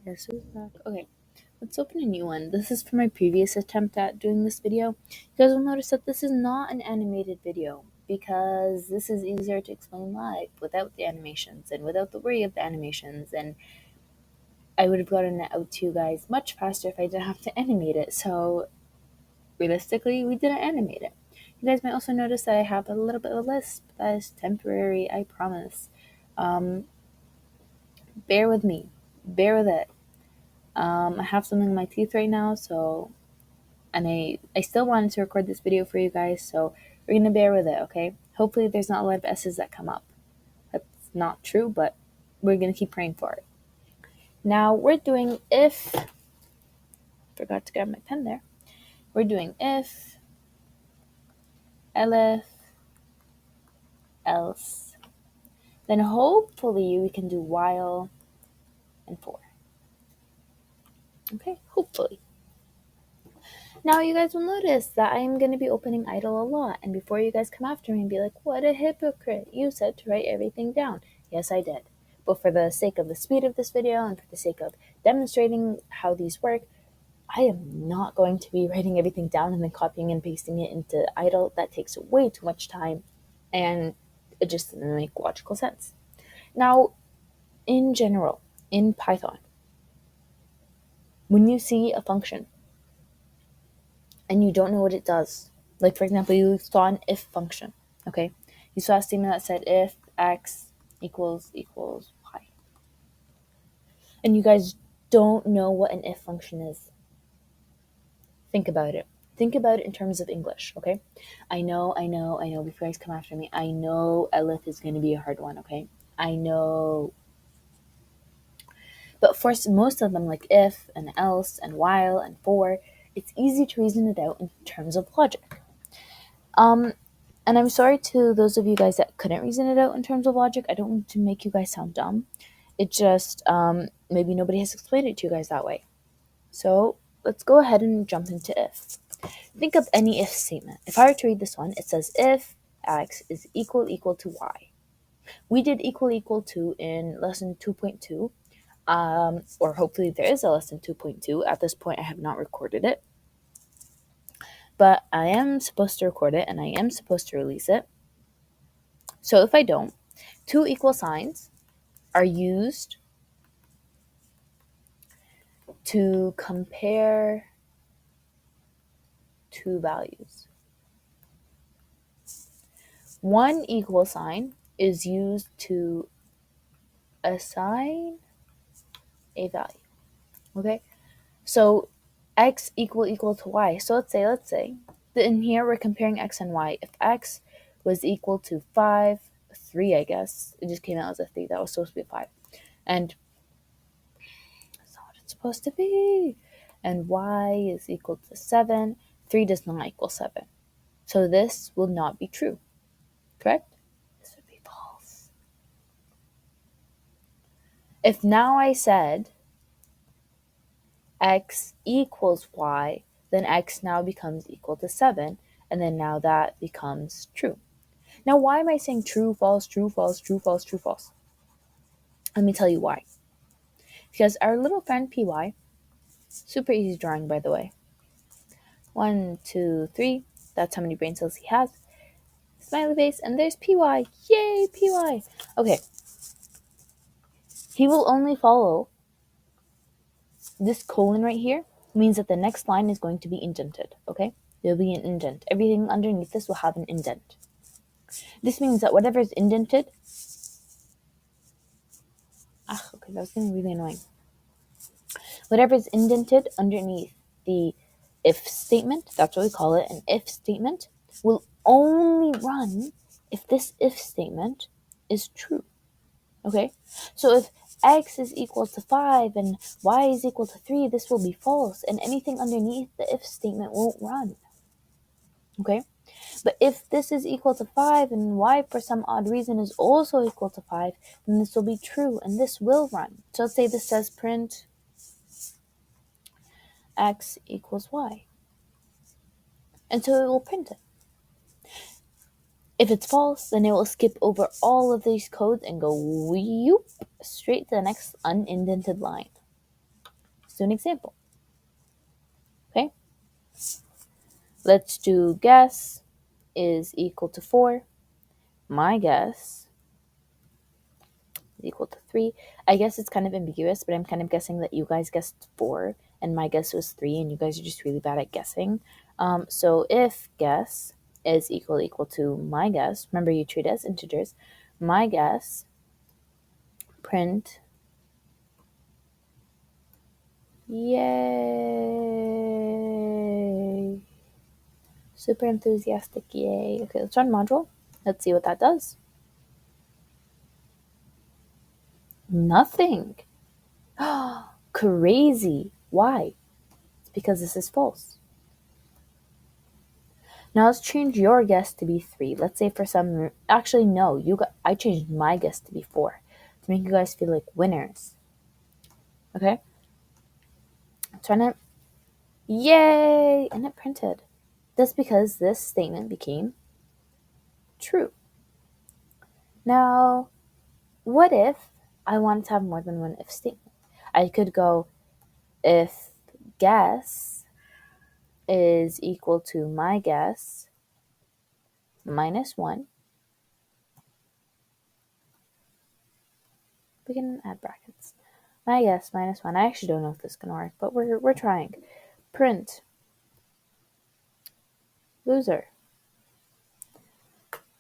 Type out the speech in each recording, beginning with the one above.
Guess who's back? Okay, let's open a new one. This is from my previous attempt at doing this video. You guys will notice that this is not an animated video because this is easier to explain live without the animations and without the worry of the animations, and I would have gotten it out to you guys much faster if I didn't have to animate it. So realistically, we didn't animate it. You guys might also notice that I have a little bit of a lisp. That is temporary, I promise. Bear with me. Bear with it. I have something in my teeth right now, and I still wanted to record this video for you guys, so we're gonna bear with it, okay? Hopefully there's not a lot of S's that come up. That's not true, but we're gonna keep praying for it. Now we're doing if, forgot to grab my pen there. We're doing if, elif, else. Then hopefully we can do while and for. Okay, hopefully. Now you guys will notice that I am going to be opening idle a lot, and before you guys come after me and be like, what a hypocrite, you said to write everything down. Yes, I did. But for the sake of the speed of this video and for the sake of demonstrating how these work, I am not going to be writing everything down and then copying and pasting it into idle. That takes way too much time, and it just doesn't make logical sense. Now, in general, in Python, when you see a function and you don't know what it does, like for example, you saw an if function, okay? You saw a statement that said if x equals y. And you guys don't know what an if function is. Think about it. Think about it in terms of English, okay? I know, before you guys come after me, I know elif is going to be a hard one, okay? I know. But for most of them, like if and else and while and for, it's easy to reason it out in terms of logic. And I'm sorry to those of you guys that couldn't reason it out in terms of logic. I don't want to make you guys sound dumb. It just, maybe nobody has explained it to you guys that way. So let's go ahead and jump into if. Think of any if statement. If I were to read this one, it says if x is equal to y. We did equal to in lesson 2.2, or hopefully there is a lesson 2.2. At this point, I have not recorded it. But I am supposed to record it, and I am supposed to release it. So if I don't, two equal signs are used to compare two values. One equal sign is used to assign a value. Okay? So x equal to y. So let's say that in here we're comparing x and y. If x was equal to 5, 3, I guess. It just came out as a 3. That was supposed to be a 5. And that's not what it's supposed to be. And y is equal to 7. 3 does not equal 7. So this will not be true. Correct? This would be false. If now I said x equals y, then x now becomes equal to 7, and then now that becomes true. Now, why am I saying true, false, true, false, true, false, true, false? Let me tell you why. Because our little friend py, super easy drawing, by the way. 1, 2, 3, that's how many brain cells he has. Smiley face, and there's py. Yay, py. Okay. He will only follow this colon right here, means that the next line is going to be indented, okay? There'll be an indent. Everything underneath this will have an indent. This means that whatever is indented... okay, that was getting really annoying. Whatever is indented underneath the if statement, that's what we call it, an if statement, will only run if this if statement is true, okay? So if x is equal to 5 and y is equal to 3, this will be false, and anything underneath the if statement won't run, okay? But if this is equal to 5 and y for some odd reason is also equal to 5, then this will be true, and this will run. So let's say this says print x equals y, and so it will print it. If it's false, then it will skip over all of these codes and go whoop, straight to the next unindented line. do an example. Okay? Let's do guess is equal to 4. My guess is equal to 3. I guess it's kind of ambiguous, but I'm kind of guessing that you guys guessed 4 and my guess was 3 and you guys are just really bad at guessing. So if guess is equal to my guess, remember you treat it as integers, my guess, print, yay, super enthusiastic, yay. Okay, let's run module. Let's see what that does. Nothing. Crazy. Why? It's because this is false. Now let's change your guess to be 3. Let's say for some, actually no, I changed my guess to be 4 to make you guys feel like winners. Okay? Let's run it. Yay! And it printed. That's because this statement became true. Now, what if I wanted to have more than one if statement? I could go if guess is equal to my guess minus 1. We can add brackets. My guess minus 1. I actually don't know if this is going to work, but we're trying. Print loser.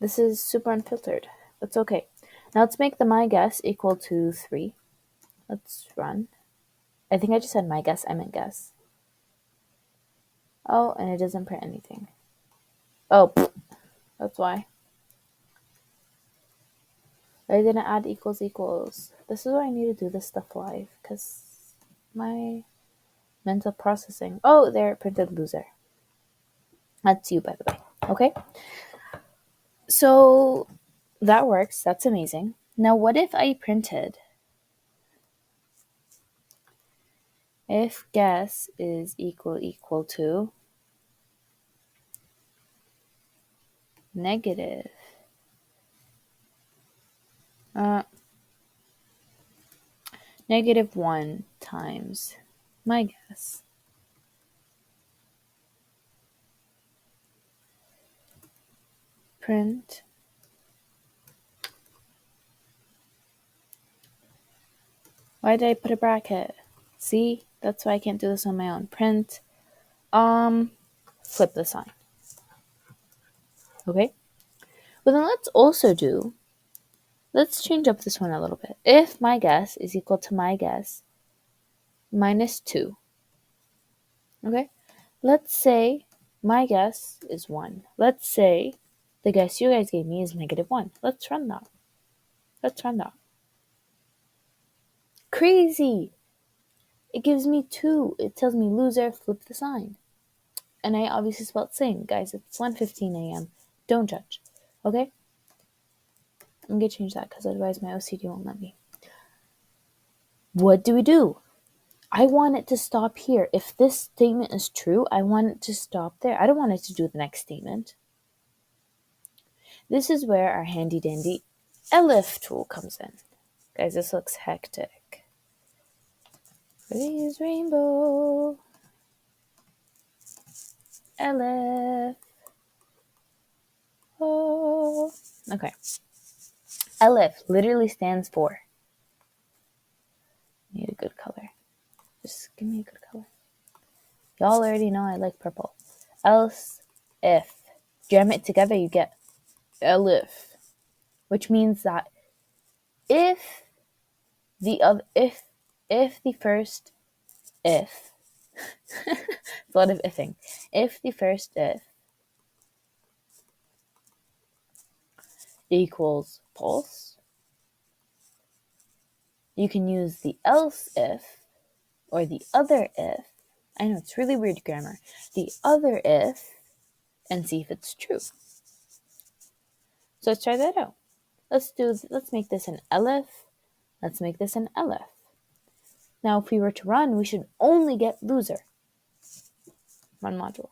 This is super unfiltered. That's okay. Now let's make the my guess equal to 3. Let's run. I think I just said my guess. I meant guess. Oh, and it doesn't print anything. Oh, that's why. I didn't add equals equals. This is why I need to do this stuff live, because my mental processing. Oh, there it printed loser. That's you, by the way. Okay? So that works. That's amazing. Now, what if I printed if guess is equal to negative negative 1 times my guess print why did I put a bracket? See, that's why I can't do this on my own. Print flip the sign. Okay, but then let's change up this one a little bit. If my guess is equal to my guess minus 2. Okay, let's say my guess is 1. Let's say the guess you guys gave me is negative 1. Let's run that. Crazy! It gives me 2. It tells me loser, flip the sign. And I obviously spelled same. Guys, it's 1:15 a.m. Don't judge. Okay? I'm going to change that because otherwise my OCD won't let me. What do? I want it to stop here. If this statement is true, I want it to stop there. I don't want it to do the next statement. This is where our handy dandy elif tool comes in. Guys, this looks hectic. Please, rainbow. Elif. Oh. Okay. Elif literally stands for. Need a good color. Just give me a good color. Y'all already know I like purple. Else, if. Jam it together, you get elif. Which means that if the first if it's a lot of ifing. If the first if equals false, you can use the else if or the other if. I know it's really weird grammar. The other if and see if it's true. So let's try that out. Let's make this an elif. Let's make this an elif. Now, if we were to run, we should only get loser. Run module.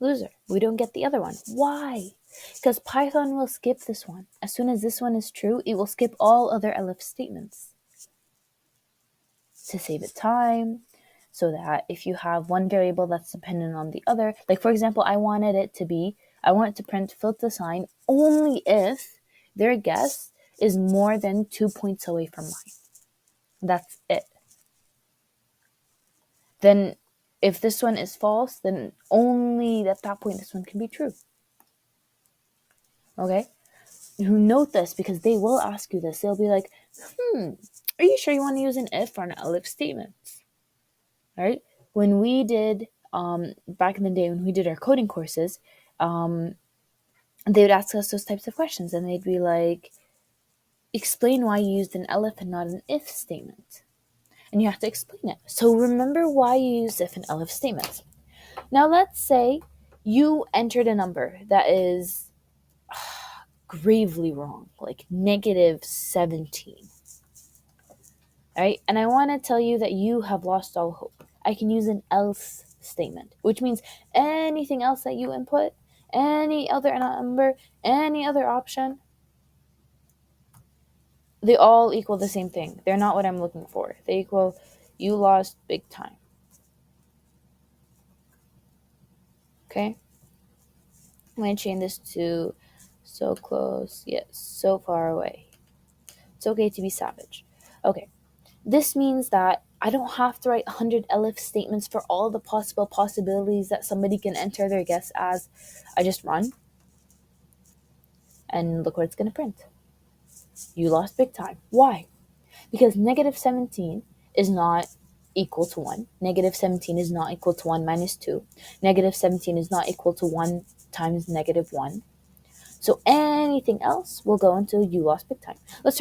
Loser. We don't get the other one. Why? Because Python will skip this one. As soon as this one is true, it will skip all other elif statements. to save it time, so that if you have one variable that's dependent on the other, like for example, I want it to print filter sign only if their guess is more than 2 points away from mine. That's it. Then if this one is false, then only at that point this one can be true. Okay? You note this because they will ask you this. They'll be like, are you sure you want to use an if or an elif statement? Right? When we did, back in the day when we did our coding courses, they would ask us those types of questions, and they'd be like, explain why you used an elif and not an if statement. And you have to explain it. So remember why you use if and elif statements. Now let's say you entered a number that is gravely wrong, like -17. Right? And I want to tell you that you have lost all hope. I can use an else statement, which means anything else that you input, any other number, any other option, they all equal the same thing. They're not what I'm looking for. They equal, you lost big time. Okay? I'm going to change this to so close, yet so far away. It's okay to be savage. Okay. This means that I don't have to write 100 elif statements for all the possible possibilities that somebody can enter their guess as. I just run, and look what it's going to print. You lost big time. Why? Because -17 is not equal to 1. -17 is not equal to 1 minus 2. -17 is not equal to 1 times -1. So anything else will go into you lost big time. Let's try